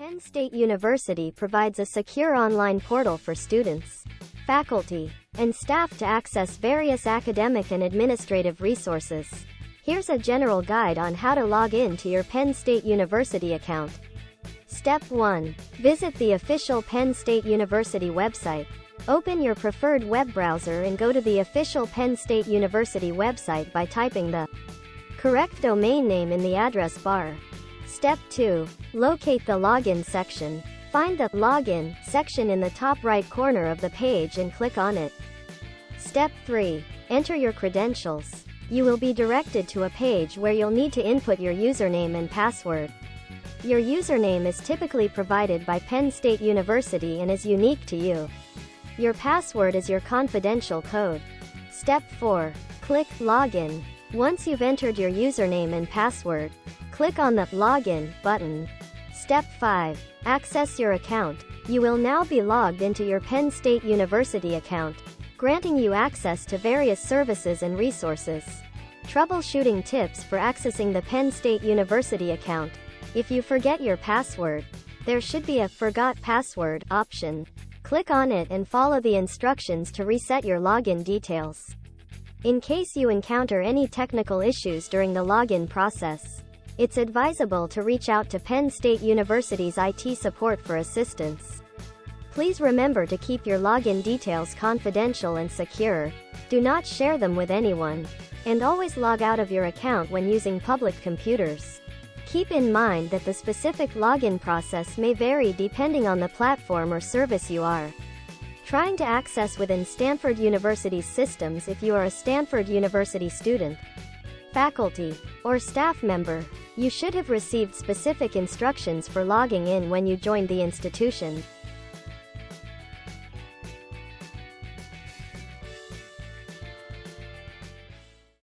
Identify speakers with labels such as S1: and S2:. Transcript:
S1: Penn State University provides a secure online portal for students, faculty, and staff to access various academic and administrative resources. Here's a general guide on how to log in to your Penn State University account. Step 1. Visit the official Penn State University website. Open your preferred web browser and go to the official Penn State University website by typing the correct domain name in the address bar. Step 2. Locate the Login section. Find the Login section in the top right corner of the page and click on it. Step 3. Enter your credentials. You will be directed to a page where you'll need to input your username and password. Your username is typically provided by Penn State University and is unique to you. Your password is your confidential code. Step 4. Click Login. Once you've entered your username and password, click on the Login button. Step 5. Access your account. You will now be logged into your Penn State University account, granting you access to various services and resources. Troubleshooting tips for accessing the Penn State University account. If you forget your password, there should be a Forgot Password option. Click on it and follow the instructions to reset your login details. In case you encounter any technical issues during the login process, it's advisable to reach out to Penn State University's IT support for assistance. Please remember to keep your login details confidential and secure. Do not share them with anyone, and always log out of your account when using public computers. Keep in mind that the specific login process may vary depending on the platform or service you are trying to access within Stanford University's systems. If you are a Stanford University student, faculty, or staff member, you should have received specific instructions for logging in when you joined the institution.